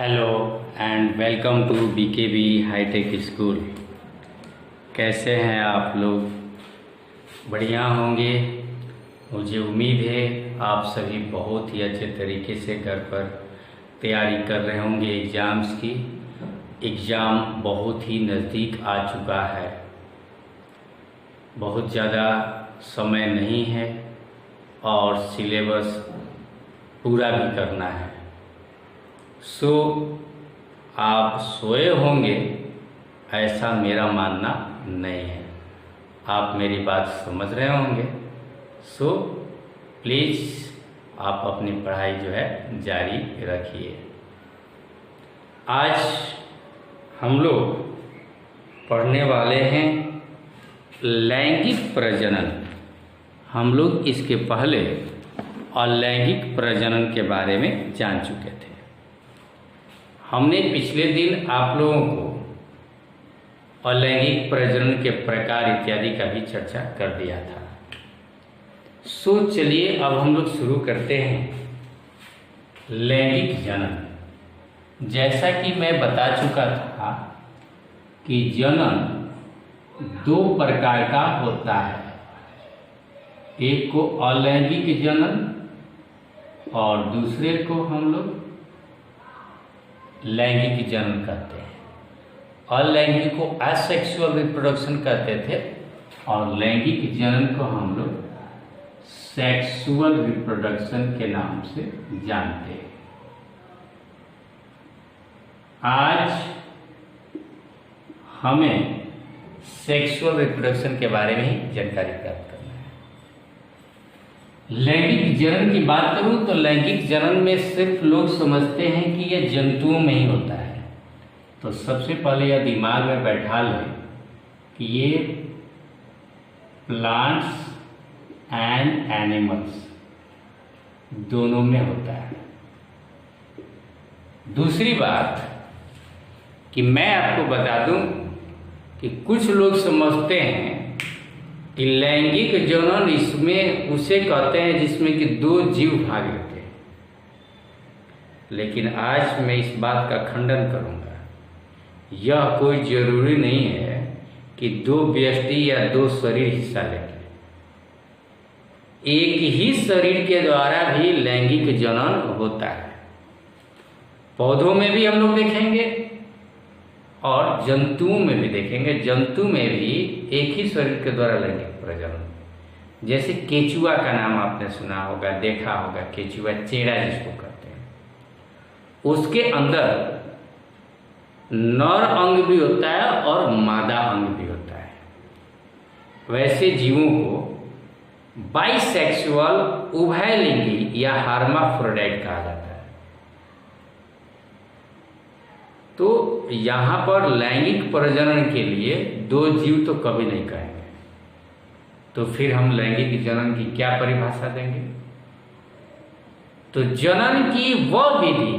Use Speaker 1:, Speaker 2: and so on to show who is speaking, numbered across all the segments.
Speaker 1: Hello and welcome to BKB hitech school. कैसे हैं आप लोग? बढ़िया होंगे। मुझे उम्मीद है आप सभी बहुत ही अच्छे तरीके से घर पर तैयारी कर रहे होंगे एग्ज़ाम्स की। एग्ज़ाम बहुत ही नज़दीक आ चुका है, बहुत ज़्यादा समय नहीं है और सिलेबस पूरा भी करना है। सो आप सोए होंगे ऐसा मेरा मानना नहीं है, आप मेरी बात समझ रहे होंगे। सो प्लीज़ आप अपनी पढ़ाई जो है जारी रखिए। आज हम लोग पढ़ने वाले हैं लैंगिक प्रजनन। हम लोग इसके पहले अलैंगिक प्रजनन के बारे में जान चुके थे। हमने पिछले दिन आप लोगों को अलैंगिक प्रजनन के प्रकार इत्यादि का भी चर्चा कर दिया था। सो चलिए अब हम लोग शुरू करते हैं लैंगिक जनन। जैसा कि मैं बता चुका था कि जनन दो प्रकार का होता है, एक को अलैंगिक जनन और दूसरे को हम लोग लैंगिक जनन कहते हैं। अलैंगिक को असेक्सुअल रिप्रोडक्शन कहते थे और लैंगिक जनन को हम लोग सेक्सुअल रिप्रोडक्शन के नाम से जानते हैं। आज हमें सेक्सुअल रिप्रोडक्शन के बारे में ही जानकारी प्राप्त करना है। लैंगिक जनन की बात करूं तो लैंगिक जनन में सिर्फ लोग समझते हैं कि यह जंतुओं में ही होता है। तो सबसे पहले यह दिमाग में बैठा लें कि ये प्लांट्स एंड एनिमल्स दोनों में होता है। दूसरी बात कि मैं आपको बता दूं कि कुछ लोग समझते हैं कि लैंगिक जनन इसमें उसे कहते हैं जिसमें कि दो जीव भाग लेते हैं, लेकिन आज मैं इस बात का खंडन करूंगा। यह कोई जरूरी नहीं है कि दो व्यक्ति या दो शरीर हिस्सा लेंगे। एक ही शरीर के द्वारा भी लैंगिक जनन होता है। पौधों में भी हम लोग देखेंगे और जंतुओं में भी देखेंगे। जंतु में भी एक ही शरीर के द्वारा लैंगिक प्रजनन, जैसे केचुआ का नाम आपने सुना होगा, देखा होगा। केचुआ चेड़ा जिसको कहते हैं, उसके अंदर नर अंग भी होता है और मादा अंग भी होता है। वैसे जीवों को बाइसेक्सुअल, उभयलिंगी या हर्माफ्रोडाइट कहा जाता है। तो यहाँ पर लैंगिक प्रजनन के लिए दो जीव तो कभी नहीं कहेंगे। तो फिर हम लैंगिक जनन की क्या परिभाषा देंगे? तो जनन की वह विधि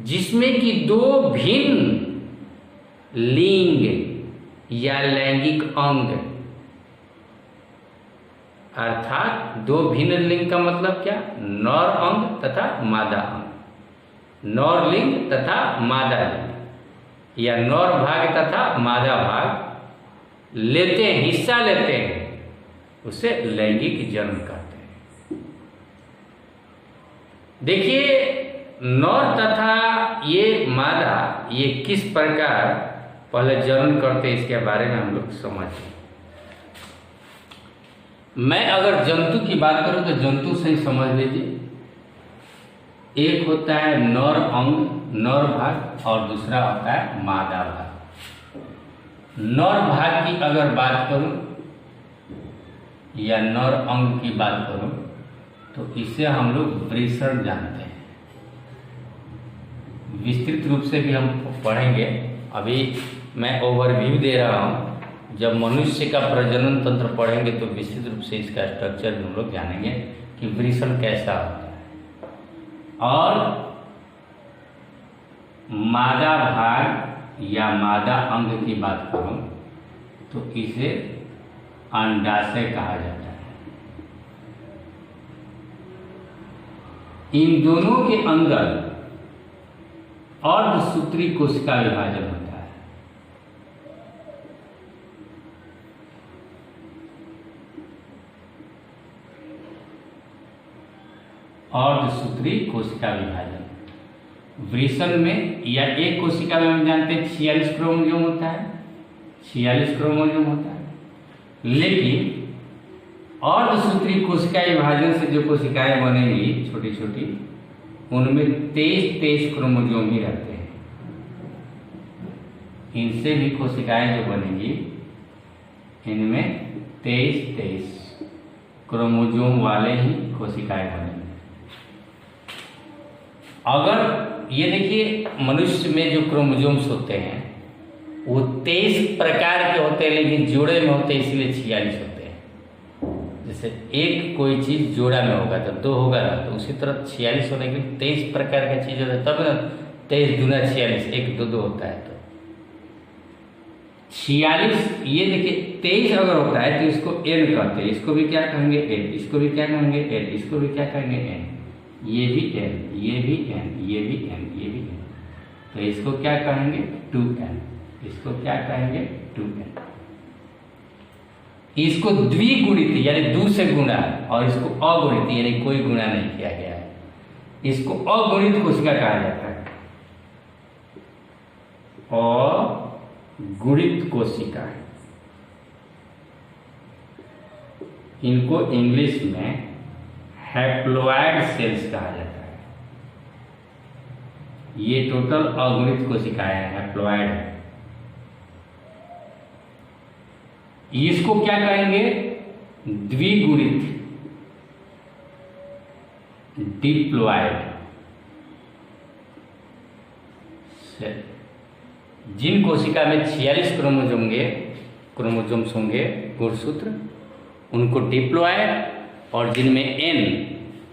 Speaker 1: जिसमें कि दो भिन्न लिंग या लैंगिक अंग, अर्थात दो भिन्न लिंग का मतलब क्या? नर अंग तथा मादा अंग, नर लिंग तथा मादा लिंग या नर भाग तथा मादा भाग लेते हैं, हिस्सा लेते हैं, उसे लैंगिक जनन कहते हैं। देखिए, नर तथा ये मादा ये किस प्रकार पहले जनन करते हैं इसके बारे में हम लोग समझें। मैं अगर जंतु की बात करूं तो जंतु से ही समझ लीजिए। एक होता है नर अंग, नर भाग, और दूसरा होता है मादा भाग। नर भाग की अगर बात करूं या नर अंग की बात करूं तो इसे हम लोग वृषण जानते हैं। विस्तृत रूप से भी हम पढ़ेंगे। अभी मैं ओवरव्यू दे रहा हूं। जब मनुष्य का प्रजनन तंत्र पढ़ेंगे तो विस्तृत रूप से इसका स्ट्रक्चर हम लोग जानेंगे कि वृषण कैसा होता है। और मादा भाग या मादा अंग की बात करूं तो इसे अंडाशय कहा जाता है। इन दोनों के अंदर अर्धसूत्री कोशिका विभाजन होता है। अर्धसूत्री कोशिका विभाजन वृषण में या एक कोशिका में हम जानते हैं 46 क्रोमोसोम होता है, 46 क्रोमोसोम होता है, लेकिन अर्धसूत्री कोशिका विभाजन से जो कोशिकाएं बनेंगी छोटी छोटी, उनमें 23 क्रोमोसोम ही रहते हैं। इनसे भी कोशिकाएं जो बनेंगी इनमें 23 क्रोमोसोम वाले ही कोशिकाएं बनेंगी। अगर ये देखिए मनुष्य में जो क्रोमोसोम्स होते हैं वो 23 प्रकार के होते हैं, लेकिन जोड़े में होते हैं, इसलिए 46 होते हैं। जैसे एक कोई चीज जोड़ा में होगा तो 2 होगा ना, तो उसी तरह 46 होने के लिए 23 प्रकार का चीज होता है, तब ना 23 दूना 46, 1 2 2 होता है। तो 46, ये देखिए 23 अगर होता है तो इसको n कहते हैं, इसको भी क्या कहेंगे n, इसको भी क्या कहेंगे n, इसको भी क्या कहेंगे n, ये भी n, ये भी n, ये भी n, ये भी n, तो इसको क्या कहेंगे 2n, इसको क्या कहेंगे 2n। इसको द्विगुणित यानी 2 से गुणा, और इसको अगुणित यानी कोई गुणा नहीं किया गया है, इसको अगुणित कोशिका कहा जाता है। अगुणित कोशिका, इनको इंग्लिश में हैप्लॉइड सेल्स कहा जाता है। ये टोटल अगुणित कोशिकाएं हैं, हैप्लॉइड है। इसको क्या कहेंगे द्विगुणित, डिप्लॉइड सेल। जिन कोशिका में 46 क्रोमोसोम्स होंगे गुणसूत्र, उनको डिप्लॉइड, और जिनमें n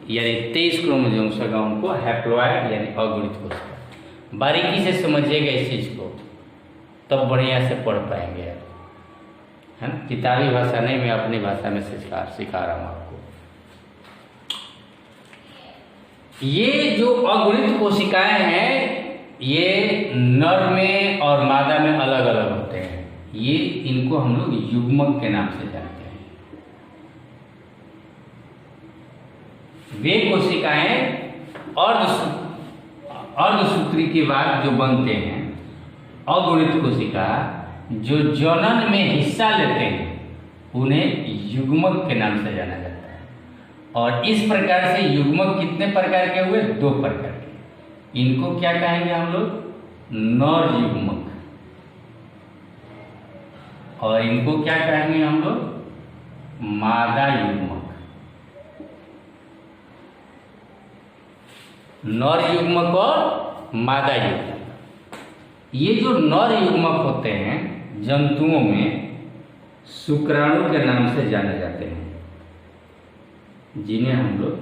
Speaker 1: यानी 23 क्रोमोसोम्स होगा उनको हैप्लॉइड यानी अगुणित कोशिका। बारीकी से समझिएगा इस चीज को, तब बढ़िया से पढ़ पाएंगे, है ना। किताबी भाषा नहीं, मैं अपनी भाषा में सिखा रहा हूँ आपको। ये जो अगुणित कोशिकाएं हैं ये नर में और मादा में अलग अलग होते हैं। ये इनको हम लोग युग्मक के नाम से जानते हैं। वे कोशिकाएं अर्धसूत्री के बाद जो बनते हैं, अगुणित कोशिका जो जनन में हिस्सा लेते हैं, उन्हें युग्मक के नाम से जाना जाता है। और इस प्रकार से युग्मक कितने प्रकार के हुए? 2 प्रकार के। इनको क्या कहेंगे हम लोग? नर युग्मक। और इनको क्या कहेंगे हम लोग? मादा युग्मक। नर युग्मक और मादा युग्मक। ये जो नर युग्मक होते हैं जंतुओं में शुक्राणु के नाम से जाने जाते हैं, जिन्हें हम लोग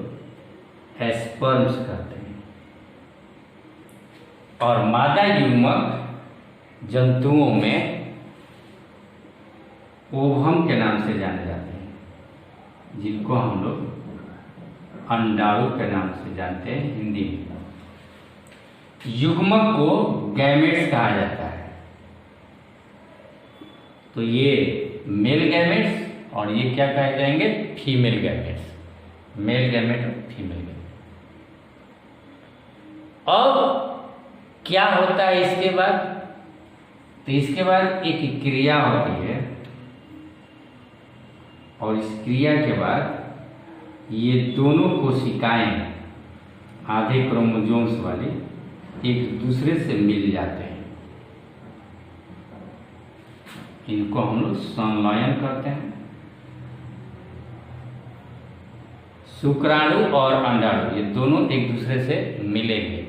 Speaker 1: एस्पर्म्स कहते हैं। और मादा युग्मक जंतुओं में ओवम के नाम से जाने जाते हैं, जिनको हम लोग अंडाणु के नाम से जानते हैं हिंदी में। युग्मक को गैमेट्स कहा जाता है। तो ये मेल गैमेट्स और ये क्या कहे जाएंगे? Female gametes. मेल गैमेट और फीमेल गैमेट। अब क्या होता है इसके बाद? तो इसके बाद एक क्रिया होती है, और इस क्रिया के बाद ये दोनों कोशिकाएं आधे क्रोमोसोम्स वाली एक दूसरे से मिल जाते हैं। इनको हम लोग संलयन करते हैं। शुक्राणु और अंडाणु ये दोनों एक दूसरे से मिलेंगे,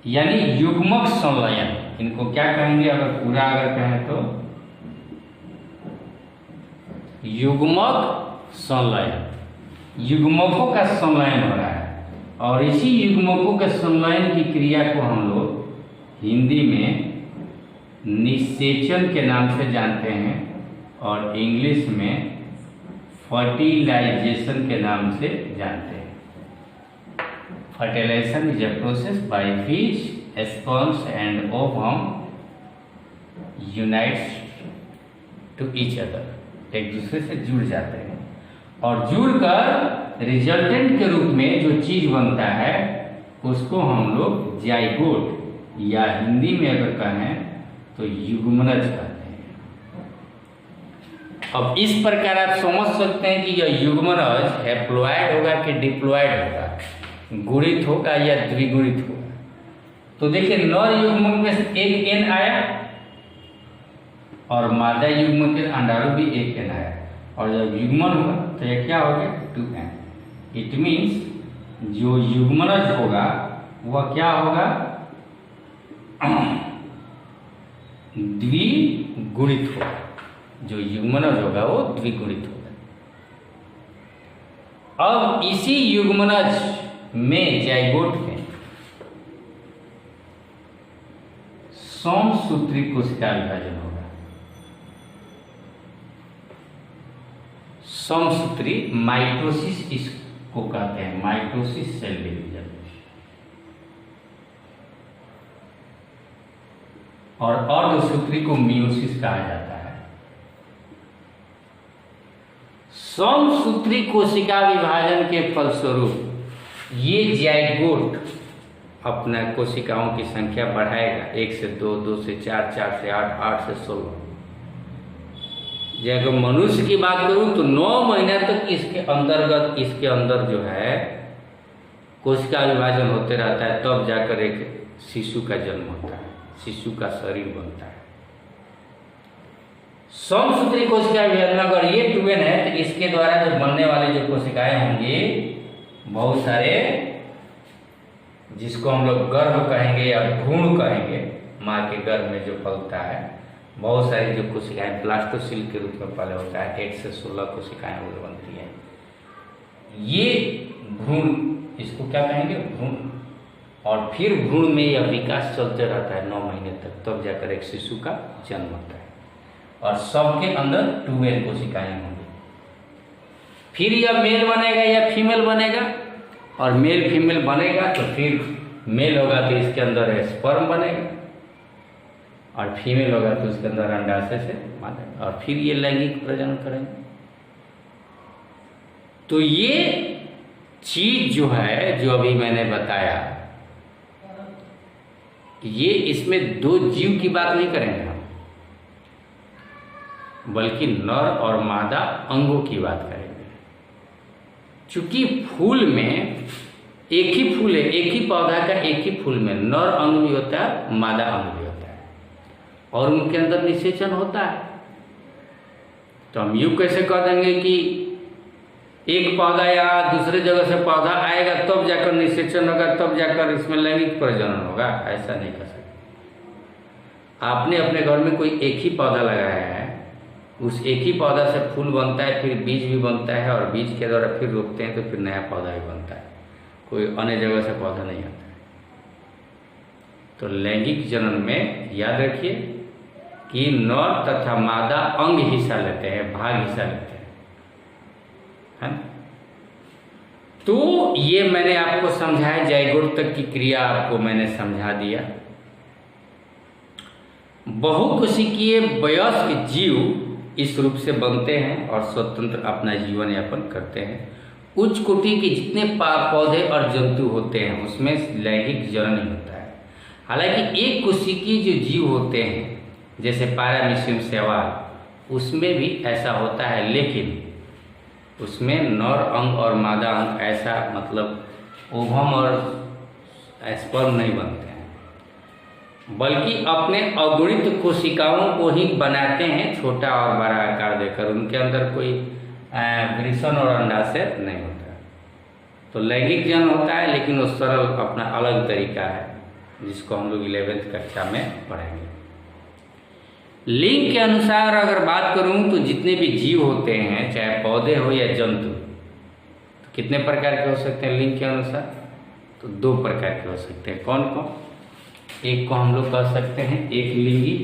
Speaker 1: यानी युग्मक संलयन। इनको क्या कहेंगे अगर पूरा अगर कहें तो? युग्मक संलयन। युग्मकों का संलयन हो रहा है, और इसी युग्मकों के संलयन की क्रिया को हम लोग हिंदी में निषेचन के नाम से जानते हैं, और इंग्लिश में फर्टिलाइजेशन के नाम से जानते हैं। Fertilisation is a process by which sperms and ovum unites to each other, एक दूसरे से जुड़ जाते हैं और जुड़कर रिजल्टेंट के रूप में जो चीज बनता है उसको हम लोग जाइगोट या हिंदी में अगर कहें तो युग्मनज कहते हैं। अब इस प्रकार आप समझ सकते हैं कि यह युग्मनज हैप्लॉयड होगा कि डिप्लॉयड होगा, गुणित होगा या द्विगुणित होगा। तो देखिए नर युग्मक में एक एन आया और मादा युग्मक के अंडाणु भी एक एन आया और जब युग्मन हुआ तो यह क्या हो गया 2n। इट मीन्स जो युग्मनज होगा वह क्या होगा द्विगुणित होगा, जो युग्मनज होगा वो द्विगुणित होगा। अब इसी युग्मनज में जाइगोट में समसूत्री कोशिका विभाजन होगा। समसूत्री माइटोसिस इसको कहते हैं, माइटोसिस सेल डिवीजन। और अर्धसूत्री को मियोसिस कहा जाता है। समसूत्री कोशिका विभाजन के फलस्वरूप ये जाइगोट अपना कोशिकाओं की संख्या बढ़ाएगा, 1 से 2, 2 से 4, 4 से 8, 8 से 16। जब मनुष्य की बात करूं तो 9 महीने तक इसके अंदर जो है कोशिका विभाजन होते रहता है, तब जाकर एक शिशु का जन्म होता है, शिशु का शरीर बनता है। समसूत्री कोशिका विभाजन अगर ये 2n है तो इसके द्वारा जो बनने वाले जो कोशिकाएं होंगी बहुत सारे, जिसको हम लोग गर्भ कहेंगे या भ्रूण कहेंगे, माँ के गर्भ में जो पलता है, बहुत सारी जो कोशिकाएं ब्लास्टोसिल के रूप में पहले होता है, 1 से 16 कोशिकाएं वो बनती है। ये भ्रूण, इसको क्या कहेंगे भ्रूण। और फिर भ्रूण में यह विकास चलते रहता है 9 महीने तक, तब जाकर एक शिशु का जन्म होता है और सबके अंदर 2n कोशिकाएं होंगी। फिर यह मेल बनेगा या फीमेल बनेगा, और मेल फीमेल बनेगा तो फिर मेल होगा तो इसके अंदर स्पर्म बनेगा और फीमेल होगा तो उसके अंदर अंडाशय से बनेगा और फिर ये लैंगिक प्रजनन करेंगे। तो ये चीज जो है, जो अभी मैंने बताया, ये इसमें 2 जीव की बात नहीं करेंगे हम, बल्कि नर और मादा अंगों की बात करेंगे। चूंकि फूल में एक ही फूल है, एक ही पौधा का एक ही फूल में नर अंग भी होता है, मादा अंग भी होता है और उनके अंदर निषेचन होता है। तो हम यूं कैसे कह देंगे कि एक पौधा या दूसरे जगह से पौधा आएगा तब जाकर निषेचन होगा, तब जाकर इसमें लैंगिक प्रजनन होगा? ऐसा नहीं कर सकते। आपने अपने घर में कोई एक ही पौधा लगाया है, उस एक ही पौधा से फूल बनता है, फिर बीज भी बनता है और बीज के द्वारा फिर रोपते हैं तो फिर नया पौधा भी बनता है, कोई अन्य जगह से पौधा नहीं आता है। तो लैंगिक जनन में याद रखिए कि नर तथा मादा अंग हिस्सा लेते हैं, भाग हिस्सा लेते हैं, है ना? तो ये मैंने आपको समझाया, जाइगोट तक की क्रिया आपको मैंने समझा दिया। बहुकोशिकीय वयस्क जीव इस रूप से बनते हैं और स्वतंत्र अपना जीवन यापन करते हैं। उच्च कोटि के जितने पौधे और जंतु होते हैं उसमें लैंगिक जनन ही होता है। हालांकि एक कोशिकीय जो जीव होते हैं जैसे पैरामीशियम शैवाल, उसमें भी ऐसा होता है, लेकिन उसमें नर अंग और मादा अंग ऐसा मतलब ओवम और स्पर्म नहीं बनते हैं, बल्कि अपने अगुणित कोशिकाओं को ही बनाते हैं, छोटा और बड़ा आकार देकर। उनके अंदर कोई वृषण और अंडाशय नहीं होता। तो लैंगिक जनन होता है, लेकिन वो सरल अपना अलग तरीका है जिसको हम लोग 11वीं कक्षा में पढ़ेंगे। लिंग के अनुसार अगर बात करूं तो जितने भी जीव होते हैं, चाहे पौधे हो या जंतु, तो कितने प्रकार के हो सकते हैं लिंग के अनुसार? तो 2 प्रकार के हो सकते हैं। कौन कौन? एक को हम लोग कह सकते हैं एक लिंगी,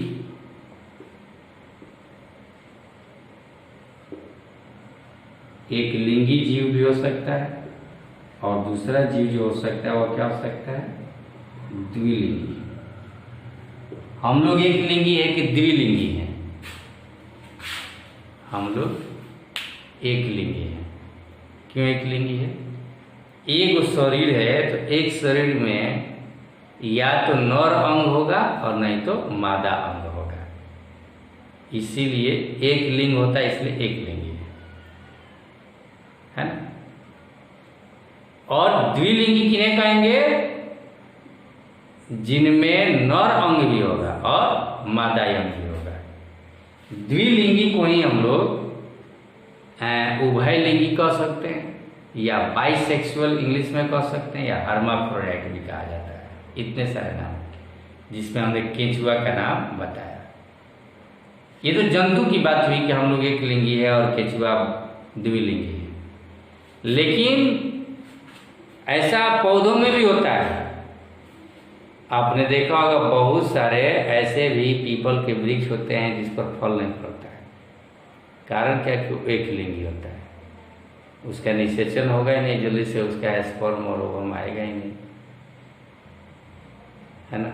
Speaker 1: एक लिंगी जीव भी हो सकता है और दूसरा जीव जो हो सकता है वो क्या हो सकता है? द्विलिंगी। हम लोग एक लिंगी है कि द्विलिंगी है? हम लोग एक लिंगी है। क्यों एक लिंगी है? एक शरीर है तो एक शरीर में या तो नर अंग होगा और नहीं तो मादा अंग होगा, इसीलिए एक लिंग होता है, इसलिए एक लिंगी है ना। और द्विलिंगी किन्हें कहेंगे? जिनमें नर अंग भी होगा और मादा अंग भी होगा। द्विलिंगी को ही हम लोग उभयलिंगी कह सकते हैं, या बाइसेक्सुअल इंग्लिश में कह सकते हैं, या हर्माफ्रोडाइट भी कहा जाता है। इतने सारे नाम, जिसमें हमने केंचुआ का नाम बताया। ये तो जंतु की बात हुई कि हम लोग एक लिंगी है और केंचुआ द्विलिंगी है, लेकिन ऐसा पौधों में भी होता है। आपने देखा होगा बहुत सारे ऐसे भी पीपल के वृक्ष होते हैं जिस पर फल नहीं फलता है। कारण क्या? कि एक लिंगी होता है, उसका निषेचन होगा ही नहीं जल्दी से, उसका स्पर्म और ओवम आएगा ही नहीं, है ना।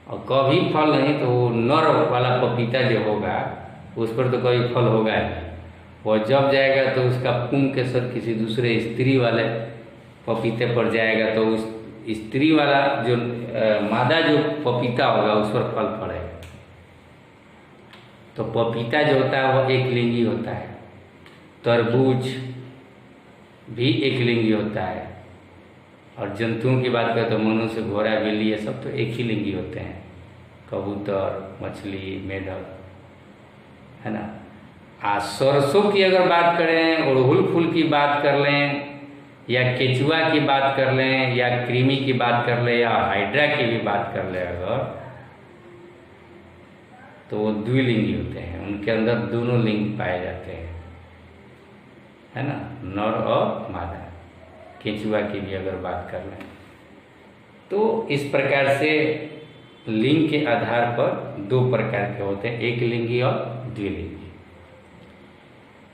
Speaker 1: और कभी फल नहीं तो वो नर वाला पपीता जो होगा उस पर तो कभी फल होगा ही नहीं। वो जब जाएगा तो उसका पुंग के साथ किसी दूसरे स्त्री वाले पपीते पर जाएगा तो उस स्त्री वाला जो मादा जो पपीता होगा उस पर फल पड़ेगा। तो पपीता जो होता है वो एक लिंगी होता है। तरबूज भी एक लिंगी होता है। और जंतुओं की बात करें तो मनुष्य, घोड़ा, बिल्ली, ये सब तो एक ही लिंगी होते हैं। कबूतर, मछली, मेढक, है ना। सरसों की अगर बात करें, अड़हुल फूल की बात कर लें, या केचुआ की बात कर लें, या कृमि की बात कर लें, या हाइड्रा की भी बात कर लें अगर, तो वो द्विलिंगी होते हैं। उनके अंदर दोनों लिंग पाए जाते हैं, है ना, नर और मादा। केंचुआ की भी अगर बात कर लें तो इस प्रकार से लिंग के आधार पर दो प्रकार के होते हैं, एक लिंगी और द्विलिंगी।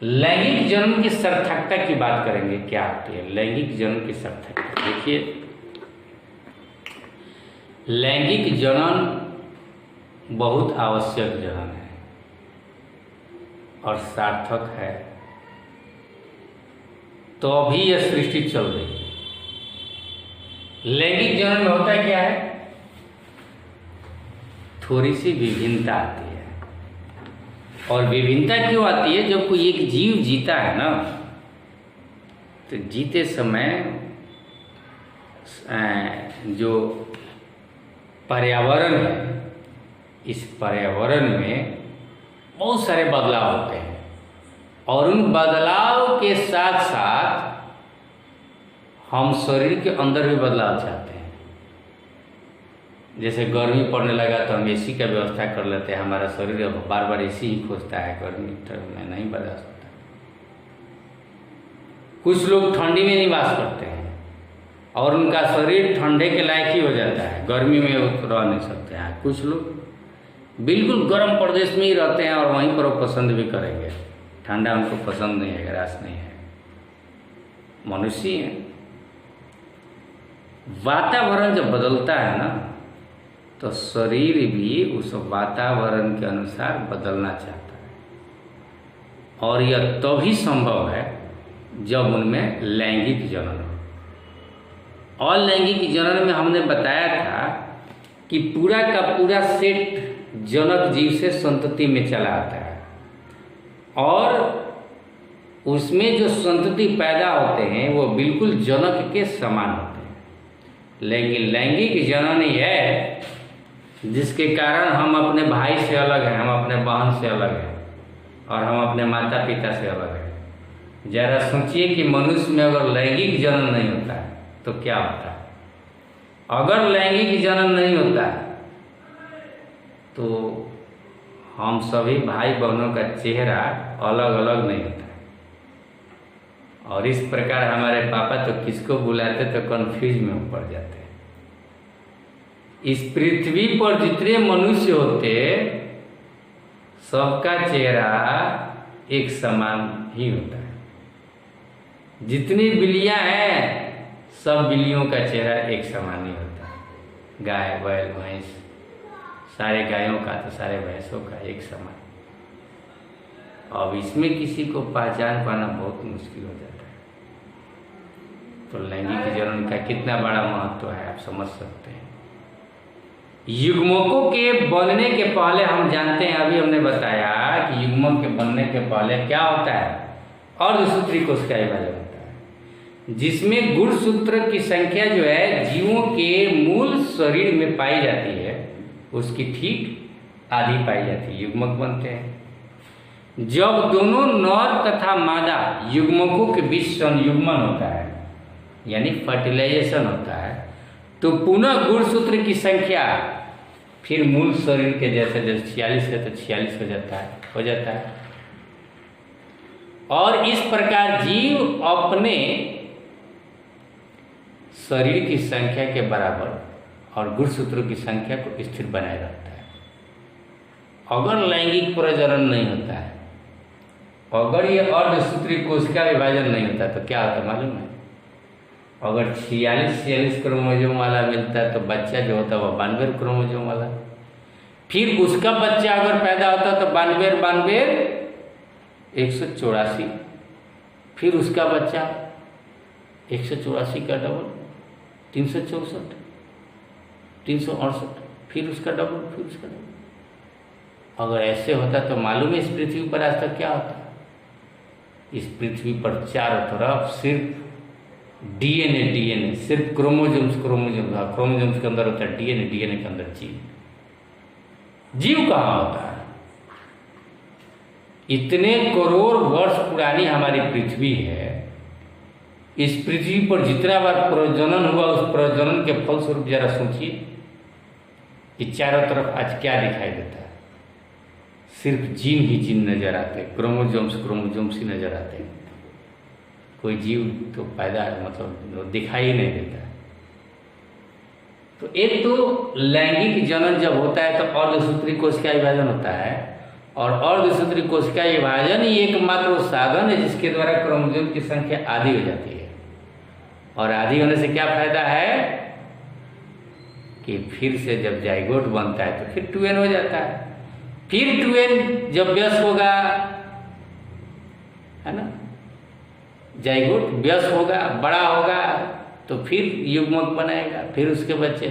Speaker 1: लैंगिक जन्म की सार्थकता की बात करेंगे, क्या होती है लैंगिक जन्म की सार्थकता? देखिए, लैंगिक जनन बहुत आवश्यक जनन है और सार्थक है, तो अभी यह सृष्टि चल रही है। लैंगिक जनन में होता क्या है? थोड़ी सी विभिन्नता आती है। और विभिन्नता क्यों आती है? जब कोई एक जीव जीता है ना, तो जीते समय जो पर्यावरण है, इस पर्यावरण में बहुत सारे बदलाव होते हैं, और उन बदलाव के साथ साथ हम शरीर के अंदर भी बदलाव चाहते हैं। जैसे गर्मी पड़ने लगा तो हम एसी का व्यवस्था कर लेते हैं, हमारा शरीर अब बार बार एसी ही खोजता है, गर्मी में नहीं बर्दाश्त होता। कुछ लोग ठंडी में निवास करते हैं और उनका शरीर ठंडे के लायक ही हो जाता है, गर्मी में रह नहीं सकते हैं। कुछ लोग बिल्कुल गर्म प्रदेश में ही रहते हैं और वहीं पर वो पसंद भी करेंगे, ठंडा उनको पसंद नहीं है, ग्रास नहीं है। मनुष्य है। वातावरण जब बदलता है ना, तो शरीर भी उस वातावरण के अनुसार बदलना चाहता है, और यह तभी संभव है जब उनमें लैंगिक जनन हो। और लैंगिक जनन में हमने बताया था कि पूरा का पूरा सेट जनक जीव से संतति में चला आता है, और उसमें जो संतति पैदा होते हैं वो बिल्कुल जनक के समान होते हैं। लेकिन लैंगिक जनन ही है जिसके कारण हम अपने भाई से अलग हैं, हम अपने बहन से अलग हैं, और हम अपने माता पिता से अलग हैं। जरा सोचिए कि मनुष्य में अगर लैंगिक जनन नहीं होता है तो क्या होता है? अगर लैंगिक जनन नहीं होता है तो हम सभी भाई बहनों का चेहरा अलग अलग नहीं होता है, और इस प्रकार हमारे पापा तो किसको बुलाते तो कंफ्यूज में पड़ जाते हैं। इस पृथ्वी पर जितने मनुष्य होते सबका चेहरा एक समान ही होता है। जितनी बिल्लियां हैं सब बिल्लियों का चेहरा एक समान नहीं होता है। गाय, बैल, भैंस, सारे गायों का तो सारे भैंसों का एक समान। अब इसमें किसी को पहचान पाना बहुत मुश्किल हो जाता है। तो लैंगिक जनन का कितना बड़ा महत्व है आप समझ सकते हैं। युग्मकों के बनने के पहले हम जानते हैं, अभी हमने बताया कि युग्मक के बनने के पहले क्या होता है, अर्धसूत्री कोशिका विभाजन होता है, जिसमें गुणसूत्र की संख्या जो है जीवों के मूल शरीर में पाई जाती है उसकी ठीक आधी पाई जाती है। युग्मक बनते हैं जब दोनों नर तथा मादा युग्मकों के बीच संयुग्मन होता है, यानी फर्टिलाइजेशन होता है, तो पुनः गुणसूत्र की संख्या फिर मूल शरीर के जैसे 46 है तो 46 हो जाता है। और इस प्रकार जीव अपने शरीर की संख्या के बराबर और गुणसूत्रों की संख्या को स्थिर बनाए रखता है। अगर लैंगिक प्रजनन नहीं होता है, अगर ये अर्धसूत्री कोशिका विभाजन नहीं होता तो क्या होता मालूम है? अगर 46 क्रोमोसोम वाला मिलता है तो बच्चा जो होता है वह 92 क्रोमोसोम वाला, फिर उसका बच्चा अगर पैदा होता तो 92 184, फिर उसका बच्चा 184 का डबल 364, 368, फिर उसका डबल, फिर उसका डबल। अगर ऐसे होता तो मालूम है इस पृथ्वी पर आज तक क्या होता? इस पृथ्वी पर चारों तरफ सिर्फ डीएनए, सिर्फ क्रोमोसोम्स के अंदर होता है डीएनए के अंदर जीव कहाँ होता है? इतने करोड़ वर्ष पुरानी हमारी पृथ्वी है, इस पृथ्वी पर जितना बार प्रजनन हुआ उस प्रजनन के फलस्वरूप जरा सोचिए कि चारों तरफ आज क्या दिखाई देता है? सिर्फ जीन ही जीन नजर आते हैं, क्रोमोसोम्स ही नजर आते हैं। कोई जीव तो पैदा मतलब दिखाई नहीं देता। तो एक तो लैंगिक जनन जब होता है तो अर्धसूत्री कोशिका विभाजन होता है, और अर्धसूत्री कोशिका विभाजन ही एकमात्र साधन है जिसके द्वारा क्रोमोसोम की संख्या आधी हो जाती है। और आधी होने से क्या फायदा है कि फिर से जब जाइगोट बनता है तो फिर 2n हो जाता है। फिर 2n जब व्यस्त होगा, है ना, जाइगोट व्यस्त होगा, बड़ा होगा, तो फिर युग्मक बनाएगा, फिर उसके बच्चे।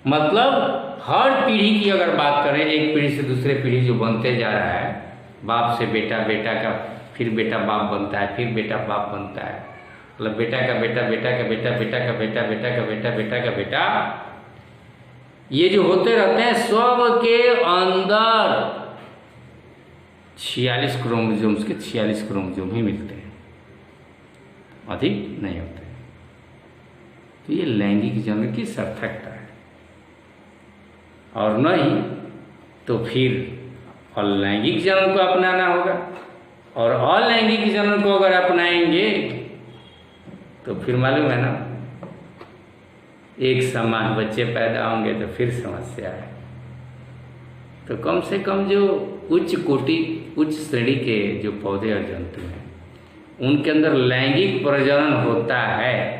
Speaker 1: मतलब हर पीढ़ी की अगर बात करें, एक पीढ़ी से दूसरे पीढ़ी जो बनते जा रहा है, बाप से बेटा, बेटा का फिर बेटा बाप बनता है, फिर बेटा बाप बनता है, मतलब बेटा का बेटा, बेटा का बेटा, बेटा का बेटा, बेटा का बेटा, बेटा का बेटा, ये जो होते रहते हैं सब के अंदर 46 क्रोमोसोम्स के 46 क्रोमोसोम ही मिलते हैं, अधिक नहीं होते। तो ये लैंगिक जनन की सार्थकता है। और नहीं तो फिर अलैंगिक जनन को अपनाना होगा, और अलैंगिक जनन को अगर अपनाएंगे तो फिर मालूम है ना, एक समान बच्चे पैदा होंगे तो फिर समस्या है। तो कम से कम जो उच्च श्रेणी के जो पौधे और जंतु हैं उनके अंदर लैंगिक प्रजनन होता है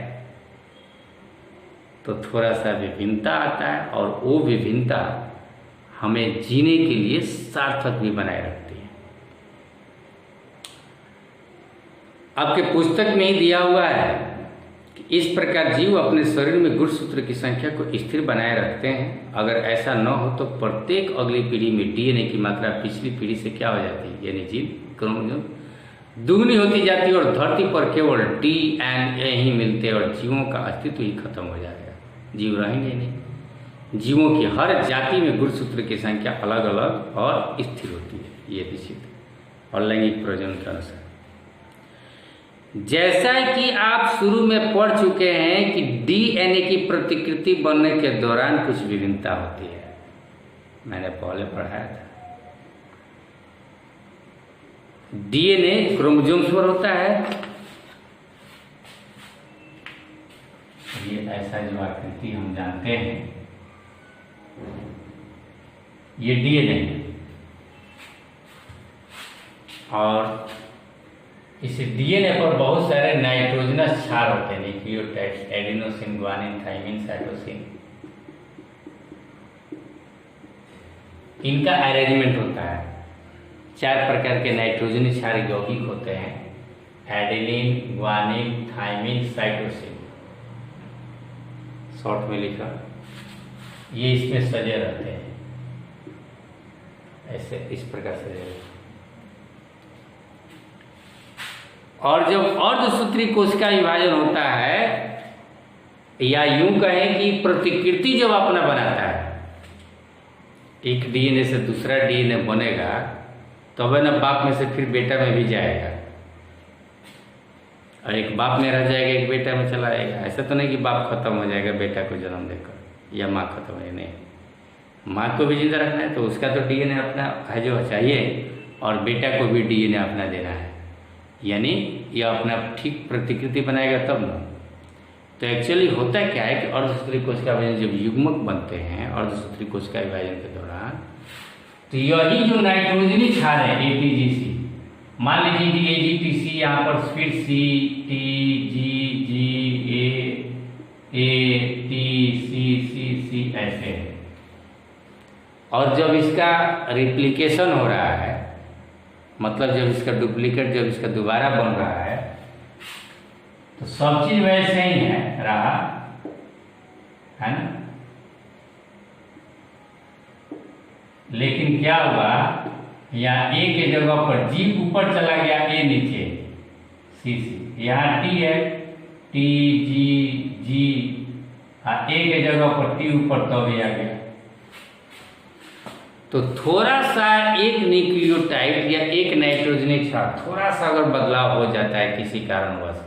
Speaker 1: तो थोड़ा सा विभिन्नता आता है, और वो विभिन्नता हमें जीने के लिए सार्थक भी बनाए रखती है। आपके पुस्तक में ही दिया हुआ है कि इस प्रकार जीव अपने शरीर में गुणसूत्र की संख्या को स्थिर बनाए रखते हैं। अगर ऐसा न हो तो प्रत्येक अगली पीढ़ी में डीएनए की मात्रा पिछली पीढ़ी से क्या हो जाती है, यानी जीव क्रोमोसोम दुगनी होती जाती है, और धरती पर केवल डीएनए ही मिलते और जीवों का अस्तित्व ही खत्म हो जाएगा, जीव रहेंगे नहीं। जीवों की हर जाति में गुणसूत्र की संख्या अलग अलग और स्थिर होती है, ये निश्चित और लैंगिक प्रजनन के अनुसार। जैसा कि आप शुरू में पढ़ चुके हैं कि डीएनए की प्रतिकृति बनने के दौरान कुछ विभिन्नता होती है, मैंने पहले पढ़ाया था। डीएनए क्रोमोसोम्स पर होता है, ये ऐसा जो आकृति हम जानते हैं ये डीएनए है, और इस डीएनए पर बहुत सारे नाइट्रोजनस क्षार होते हैं, nucleotides, adenosine, guanine, thymine, cytosine. इनका अरेंजमेंट होता है। 4 प्रकार के नाइट्रोजनी क्षार यौगिक होते हैं, adenine, guanine, thymine, cytosine, short में लिखा। ये इसमें सजे रहते हैं, ऐसे इस प्रकार सजे रहते हैं। और जब अर्धसूत्री कोशिका विभाजन होता है, या यूं कहें कि प्रतिकृति जब अपना बनाता है, एक डीएनए से दूसरा डीएनए बनेगा, तो अब ना बाप में से फिर बेटा में भी जाएगा, और एक बाप में रह जाएगा, एक बेटा में चला जाएगा। ऐसा तो नहीं कि बाप खत्म हो जाएगा बेटा को जन्म देकर, या माँ खत्म हो, नहीं। माँ को भी जिंदा रखना है तो उसका तो डीएनए अपना है जो चाहिए, और बेटा को भी डीएनए अपना देना है, यानी यह अपना ठीक प्रतिकृति बनाएगा तब ना। तो एक्चुअली होता क्या है कि अर्धसूत्री कोशिका विभाजन जब युग्मक बनते हैं अर्धसूत्री कोशिका विभाजन के दौरान, तो यही जो नाइट्रोजनी क्षार है एटीजीसी, मान लीजिए कि एजीटीसी, यहाँ पर फिर सी, टी, जी, जी, ए, टी, सी, ऐसे है। और जब इसका रिप्लिकेशन हो रहा है, मतलब जब इसका डुप्लीकेट, जब इसका दोबारा बन रहा है, तो सब चीज वैसे ही है रहा, है ना। लेकिन क्या हुआ, यहाँ ए के जगह पर जी ऊपर चला गया, ए नीचे, सी, यहाँ टी है, टी, जी, ए के जगह पर टी ऊपर तो भी आ गया। तो थोड़ा सा एक न्यूक्लियोटाइड या एक नाइट्रोजनी क्षार थोड़ा सा अगर बदलाव हो जाता है किसी कारणवश,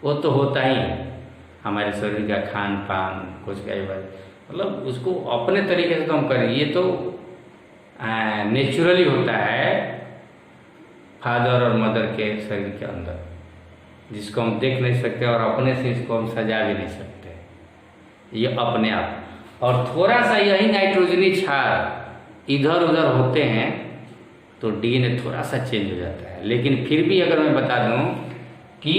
Speaker 1: वो तो होता ही है। हमारे शरीर का खान पान कुछ कई बार, मतलब उसको अपने तरीके से तो हम करें, ये तो नेचुरली होता है फादर और मदर के शरीर के अंदर, जिसको हम देख नहीं सकते और अपने से इसको हम सजा भी नहीं सकते, ये अपने आप। और थोड़ा सा यही नाइट्रोजनी क्षार इधर उधर होते हैं तो डीएनए थोड़ा सा चेंज हो जाता है। लेकिन फिर भी अगर मैं बता दूं कि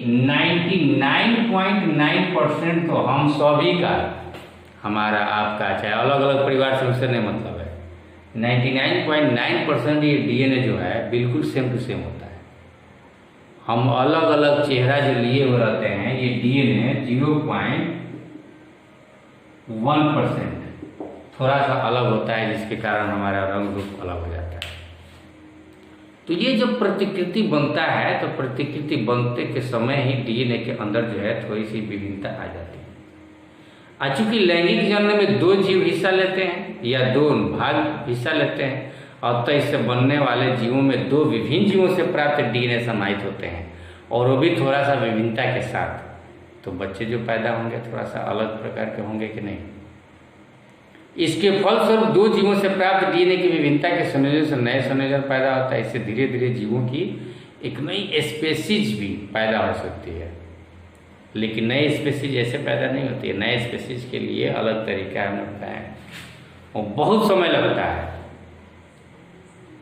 Speaker 1: 99.9% तो हम सभी का, हमारा आपका, चाहे अलग अलग परिवार से उससे नहीं मतलब है, 99.9% ये डीएनए जो है बिल्कुल सेम टू सेम होता है। हम अलग अलग चेहरा जो लिए हुए रहते हैं, ये डीएनए 0.1% थोड़ा सा अलग होता है, जिसके कारण हमारा रंग रूप अलग हो जाता है। तो ये जब प्रतिकृति बनता है, तो प्रतिकृति बनते के समय ही डीएनए के अंदर जो है थोड़ी सी विभिन्नता आ जाती है। चूंकि लैंगिक जन्म में 2 जीव हिस्सा लेते हैं या 2 भाग हिस्सा लेते हैं, और तो इससे बनने वाले जीवों में 2 विभिन्न जीवों से प्राप्त डीएनए समाहित होते हैं, और वो भी थोड़ा सा विभिन्नता के साथ। तो बच्चे जो पैदा होंगे थोड़ा सा अलग प्रकार के होंगे कि नहीं। इसके फलस्वरूप 2 जीवों से प्राप्त डीएनए की विभिन्नता के संयोजन से नए संयोजन पैदा होता है। इससे धीरे धीरे जीवों की एक नई स्पेसीज भी पैदा हो सकती है। लेकिन नई स्पेसीज ऐसे पैदा नहीं होती है, नए स्पेसीज के लिए अलग तरीका हमने बताया, और बहुत समय लगता है।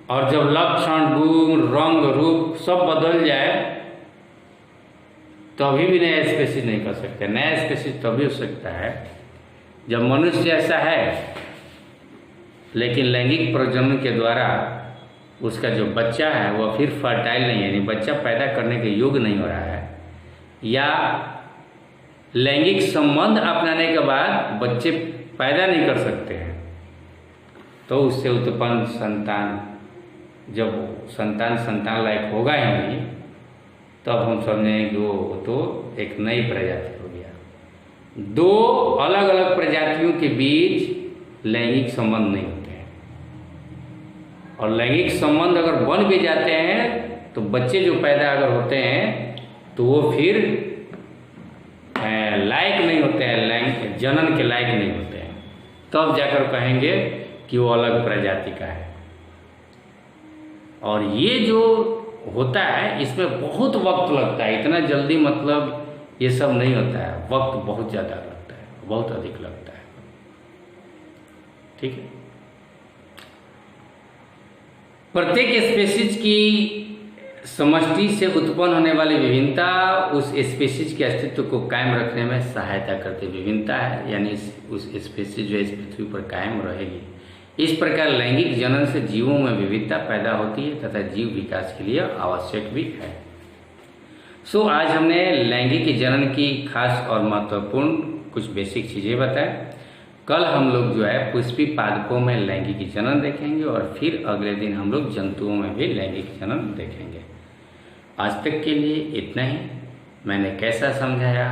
Speaker 1: और जब लक्षण, गुण, रंग, रूप सब बदल जाए तो अभी भी नया स्पेसीज नहीं कर सकते। नया स्पेसीज तभी हो सकता है जब मनुष्य ऐसा है, लेकिन लैंगिक प्रजनन के द्वारा उसका जो बच्चा है वह फिर फर्टाइल नहीं है, यानी बच्चा पैदा करने के योग्य नहीं हो रहा है, या लैंगिक संबंध अपनाने के बाद बच्चे पैदा नहीं कर सकते हैं, तो उससे उत्पन्न संतान, जब संतान लायक होगा ही नहीं, तब हम समझेंगे कि वो तो एक नई प्रजाति हो गया। 2 अलग अलग प्रजातियों के बीच लैंगिक संबंध नहीं होते हैं, और लैंगिक संबंध अगर बन भी जाते हैं तो बच्चे जो पैदा अगर होते हैं तो वो फिर लायक नहीं होते हैं, जनन के लायक नहीं होते हैं, तब जाकर कहेंगे कि वो अलग प्रजाति का है। और ये जो होता है इसमें बहुत वक्त लगता है, इतना जल्दी मतलब ये सब नहीं होता है, वक्त बहुत ज़्यादा लगता है, बहुत अधिक लगता है। ठीक है। प्रत्येक स्पेसीज की समष्टि से उत्पन्न होने वाली विभिन्नता उस स्पीशीज के अस्तित्व को कायम रखने में सहायता करती विभिन्नता है, यानी उस स्पीशीज जो इस पृथ्वी पर कायम रहेगी। इस प्रकार लैंगिक जनन से जीवों में विविधता पैदा होती है तथा जीव विकास के लिए आवश्यक भी है। आज हमने लैंगिक जनन की खास और महत्वपूर्ण कुछ बेसिक चीज़ें बताएं। कल हम लोग जो है पुष्पी पादपों में लैंगिक जनन देखेंगे और फिर अगले दिन हम लोग जंतुओं में भी लैंगिक जनन देखेंगे। आज तक के लिए इतना ही। मैंने कैसा समझाया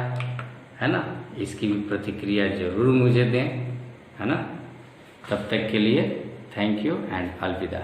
Speaker 1: है ना, इसकी भी प्रतिक्रिया जरूर मुझे दें, है ना। तब तक के लिए थैंक यू एंड अलविदा।